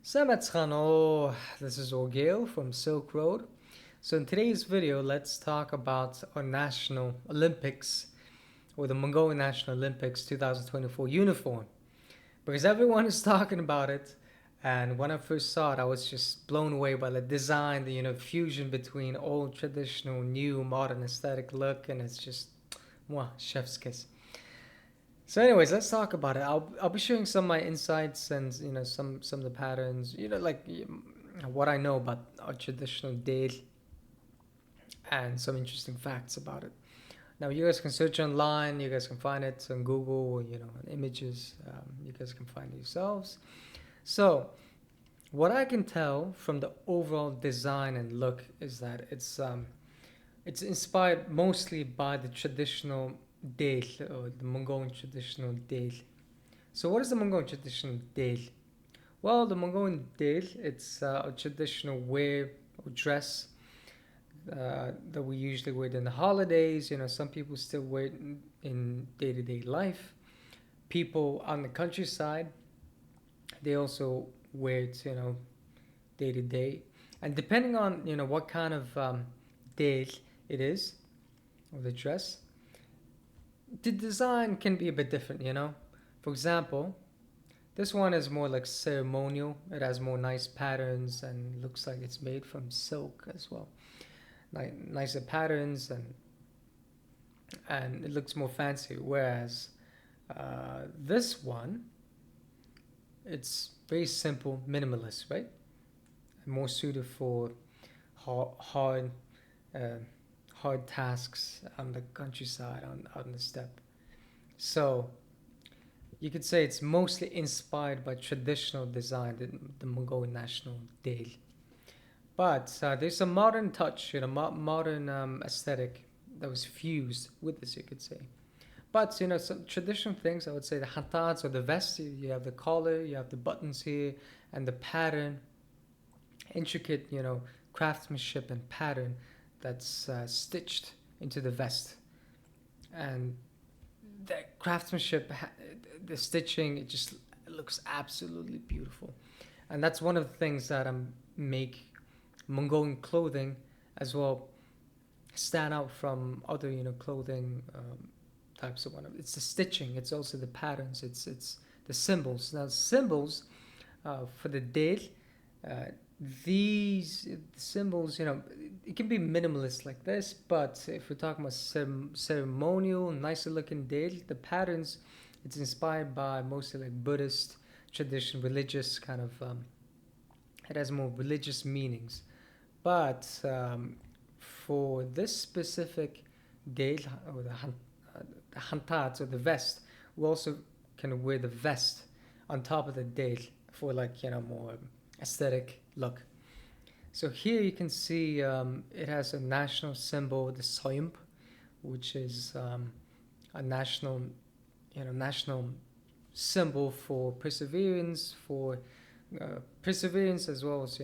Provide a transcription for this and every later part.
Samet this is Orgil from Silk Road. So in today's video, let's talk about our National Olympics or the Mongolian National Olympics 2024 uniform. Because everyone is talking about it, and when I first saw it, I was just blown away by the design, the fusion between old traditional, new, modern aesthetic look, and it's just, mwah, chef's kiss. So, anyways, let's talk about it. I'll be sharing some of my insights and some of the patterns. What I know about our traditional date and some interesting facts about it. Now, you guys can search online. You guys can find it on Google or on images. You guys can find it yourselves. So, what I can tell from the overall design and look is that it's inspired mostly by the traditional date or the Mongolian traditional date. So what is the Mongolian traditional date? Well, the Mongolian date, it's a traditional wear or dress that we usually wear in the holidays. Some people still wear it in day-to-day life. People on the countryside, they also wear it, day to day. And depending on, what kind of date it is, or the dress, the design can be a bit different. For example, this one is more like ceremonial. It has more nice patterns and looks like it's made from silk as well. Nicer patterns and it looks more fancy. Whereas this one, it's very simple, minimalist, right? More suited for hard, uh, hard tasks on the countryside, on the steppe. So you could say it's mostly inspired by traditional design, the Mongolian national dale. But there's a modern touch, modern aesthetic that was fused with this, you could say. But some traditional things, I would say the hantats or the vest. You have the collar, you have the buttons here, and the pattern, intricate, craftsmanship and pattern that's stitched into the vest. And the craftsmanship, the stitching, it looks absolutely beautiful. And that's one of the things that make Mongolian clothing as well stand out from other clothing types of one. It's the stitching. It's also the patterns. It's the symbols. Now symbols for the date. Uh, these symbols, it can be minimalist like this, but if we're talking about ceremonial, nicer looking date, the patterns, it's inspired by mostly like Buddhist tradition, religious kind of. It has more religious meanings, but for this specific date or the hantats or the vest, we also can wear the vest on top of the date for like more aesthetic look. So here you can see it has a national symbol, the soyump, which is a national symbol for perseverance as well as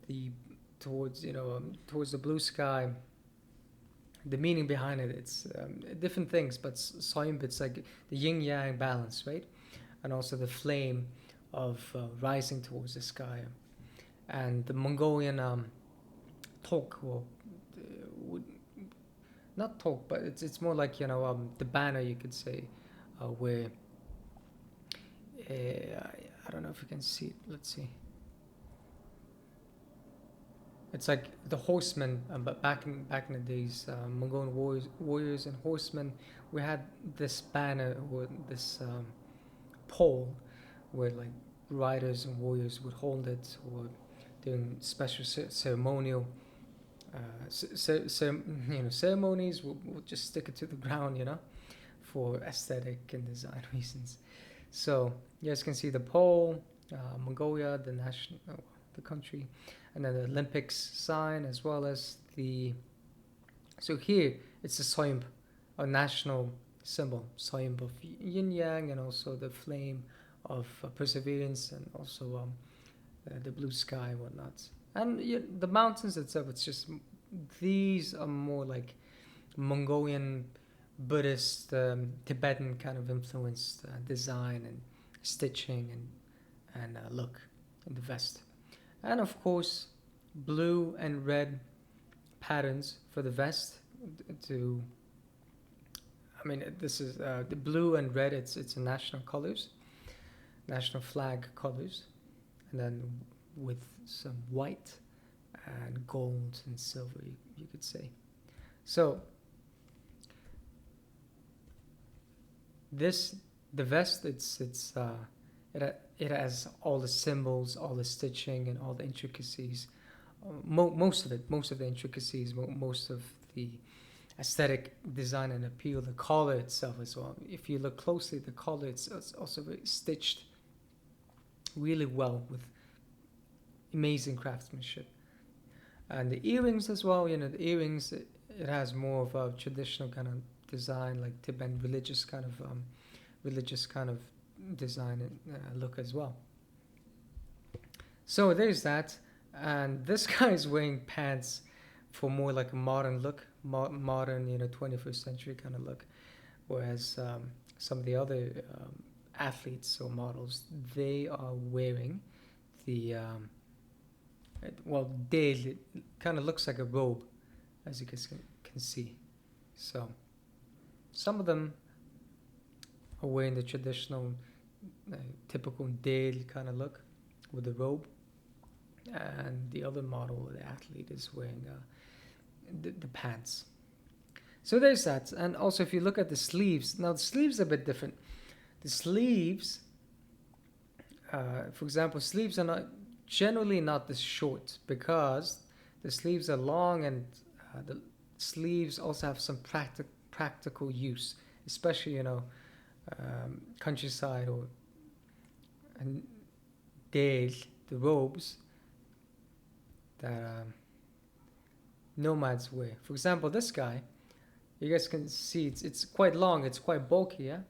the towards the blue sky. The meaning behind it, it's different things, but soyump, it's like the yin yang balance, right? And also the flame of rising towards the sky. And the Mongolian talk, or would not talk, but it's more like the banner, you could say, where I don't know if you can see it. Let's see. It's like the horsemen, but back in the days, Mongolian warriors and horsemen, we had this banner or this pole where like riders and warriors would hold it, or during special ceremonial ceremonies, we'll just stick it to the ground, for aesthetic and design reasons. So you guys can see the pole, Mongolia, the country, and then the Olympics sign, as well as the. So here it's the soyump, a national symbol, soyump of yin yang, and also the flame of perseverance, and also the blue sky and whatnot. And the mountains itself, it's just these are more like Mongolian, Buddhist, Tibetan kind of influenced design and stitching and look. in the vest. And of course, blue and red patterns for the vest. To I mean, this is the blue and red. It's a national colors, national flag colors, and then with some white and gold and silver, you could say. So this the vest. It has all the symbols, all the stitching, and all the intricacies. Most of the intricacies, most of the aesthetic design and appeal, the collar itself as well. If you look closely, the collar it's also very stitched really well with amazing craftsmanship. And the earrings as well, the earrings, it has more of a traditional kind of design, like Tibetan religious kind of design and look as well. So there's that. And this guy is wearing pants for more like a modern look, modern, 21st century kind of look. Whereas some of the other athletes or models, they are wearing the, it kind of looks like a robe, as you can see. So some of them are wearing the traditional, typical Dale kind of look with the robe, and the other model, the athlete, is wearing the pants. So there's that. And also, if you look at the sleeves, now the sleeves are a bit different. The sleeves, for example, sleeves are not generally not this short, because the sleeves are long, and the sleeves also have some practical use, especially countryside or days, the robes that nomads wear. For example, this guy, you guys can see it's quite long, it's quite bulky, yeah,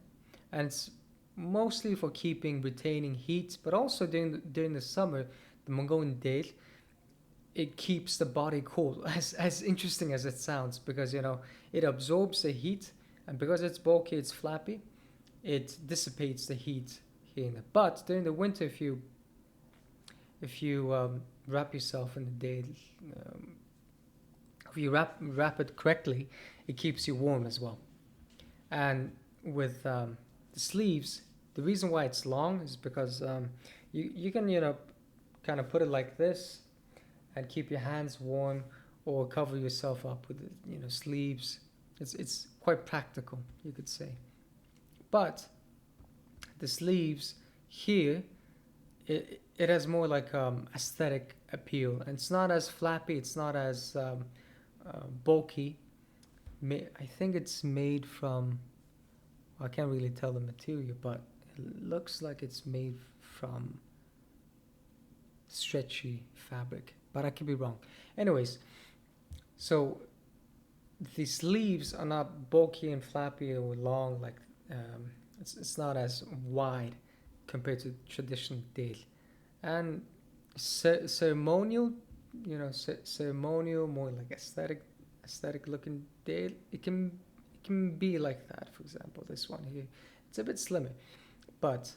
and it's mostly for retaining heat, but also during the summer, the Mongolian date, it keeps the body cool. As interesting as it sounds, because it absorbs the heat, and because it's bulky, it's flappy, it dissipates the heat here and there. But during the winter, if you wrap yourself in the day, if you wrap it correctly, it keeps you warm as well. And with the sleeves, the reason why it's long is because you can kind of put it like this and keep your hands warm, or cover yourself up with sleeves. It's quite practical, you could say. But the sleeves here, it has more like aesthetic appeal, and it's not as flappy, it's not as bulky. I think it's made from, I can't really tell the material, but it looks like it's made from stretchy fabric, but I could be wrong. Anyways, so the sleeves are not bulky and flappy or long, like it's not as wide compared to traditional dale. And ceremonial, ceremonial, more like aesthetic looking dale, it can be like that. For example, this one here, it's a bit slimmer, but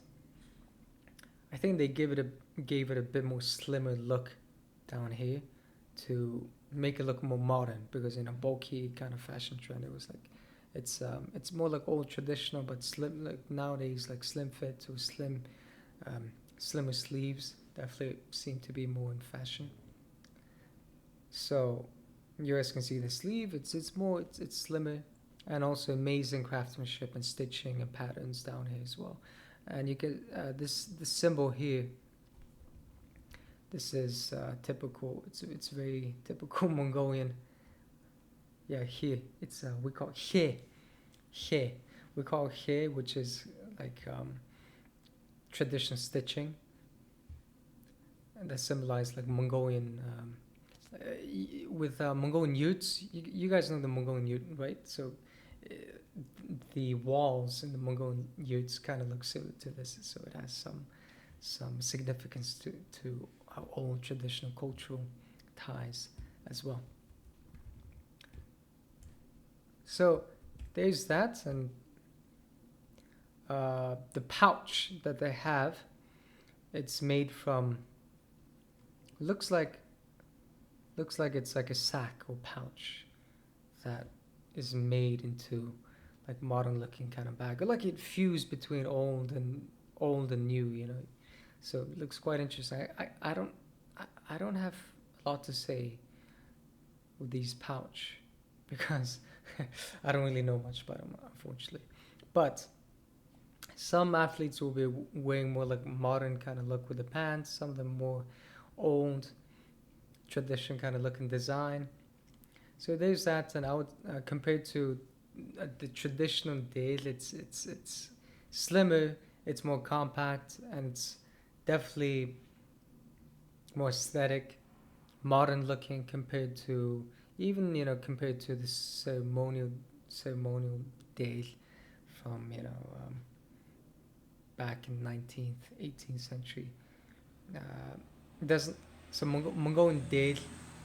I think they gave it a bit more slimmer look down here to make it look more modern, because in a bulky kind of fashion trend, it was like it's more like old traditional but slim, like nowadays, like slim fit or slimmer sleeves definitely seem to be more in fashion. So you guys can see the sleeve, it's slimmer, and also amazing craftsmanship and stitching and patterns down here as well. And you get this symbol here. This is typical. It's very typical Mongolian. Yeah, here it's we call he. We call he, which is like traditional stitching, and that symbolize like Mongolian. With Mongolian Utes, you guys know the Mongolian Ute, right? So the walls in the Mongolian Utes kind of look similar to this, so it has some significance to our old traditional cultural ties as well. So there's that, and the pouch that they have, it's made from looks like looks like it's like a sack or pouch that is made into like modern looking kind of bag. Or like it fused between old and new, you know. So it looks quite interesting. I don't have a lot to say with these pouch because I don't really know much about them, unfortunately. But some athletes will be wearing more like modern kind of look with the pants. Some of them more old tradition kind of look and design. So there's that, and I would compared to the traditional Dale, it's slimmer, it's more compact, and it's definitely more aesthetic, modern looking compared to even compared to the ceremonial Dale from back in 19th 18th century. Uh, doesn't so Mongolian Dale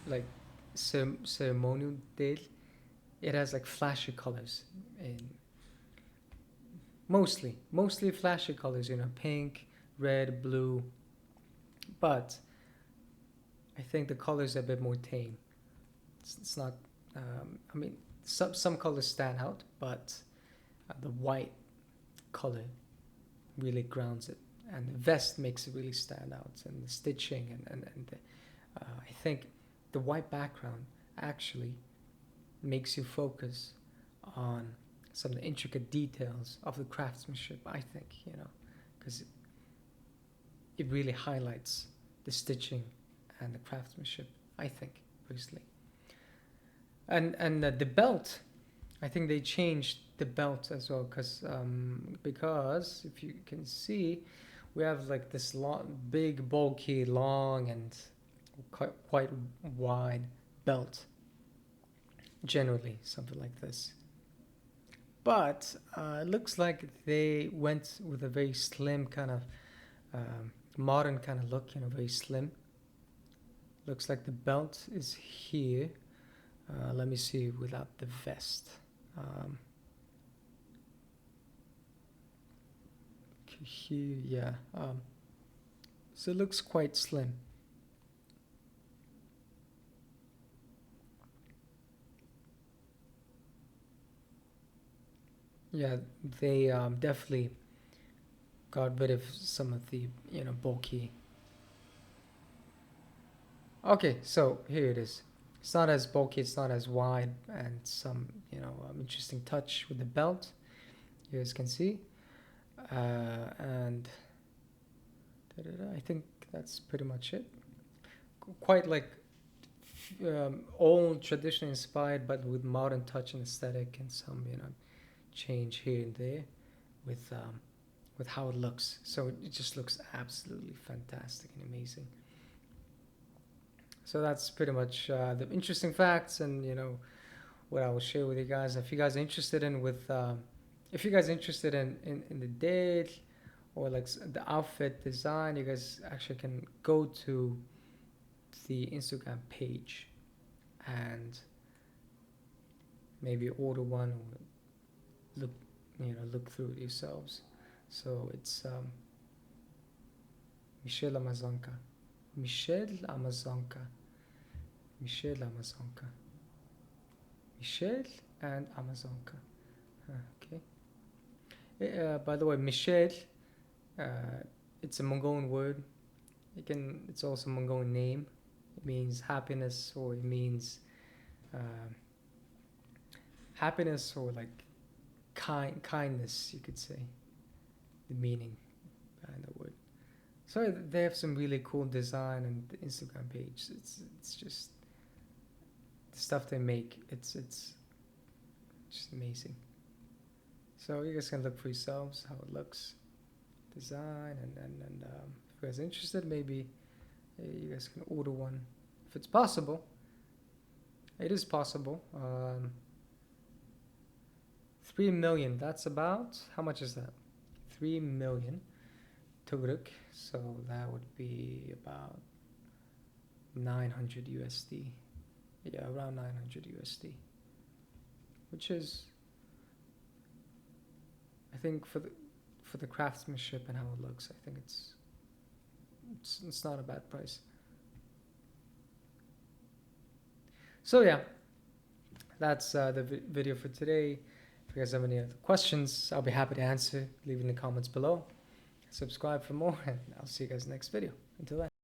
like ceremonial Dale, it has like flashy colors in mostly flashy colors, pink, red, blue, but I think the colors are a bit more tame. It's not I mean some colors stand out, but the white color really grounds it, and the vest makes it really stand out, and the stitching and the, I think the white background actually makes you focus on some of the intricate details of the craftsmanship, I think, because it really highlights the stitching and the craftsmanship, I think, personally. And the belt, I think they changed the belt as well, because if you can see, we have like this big, bulky, long, and quite wide belt. Generally, something like this. But it looks like they went with a very slim kind of modern kind of look, very slim. Looks like the belt is here. Let me see without the vest. Here, yeah. So it looks quite slim. Yeah, they definitely got rid of some of the bulky. Okay, so here it is. It's not as bulky, it's not as wide, and some interesting touch with the belt. You guys can see, and I think that's pretty much it. Quite like old, traditionally inspired, but with modern touch and aesthetic, and some change here and there with how it looks. So it just looks absolutely fantastic and amazing. So that's pretty much the interesting facts, and what I will share with you guys. If you guys are interested if you guys are interested in the date or like the outfit design, you guys actually can go to the Instagram page and maybe order one or look look through it yourselves. So it's Michelle Amazonka, Michelle Amazonka, Michelle Amazonka, Michelle and Amazonka. Okay. By the way, Michelle, uh, it's a Mongolian word. It's also a Mongolian name. It means happiness, or it means uh, happiness, or like kindness, you could say. The meaning behind the word. So they have some really cool design on the Instagram page. It's just the stuff they make. It's just amazing. So you guys can look for yourselves how it looks, design, and if you guys are interested, maybe you guys can order one if it's possible. It is possible. 3 million. That's about how much is that? 3 million Turk. So that would be about 900 USD. Yeah, around 900 USD, which is, I think, for the craftsmanship and how it looks, I think it's not a bad price. So yeah, that's the video for today. If you guys have any other questions, I'll be happy to answer. Leave in the comments below. Subscribe for more, and I'll see you guys next video. Until then.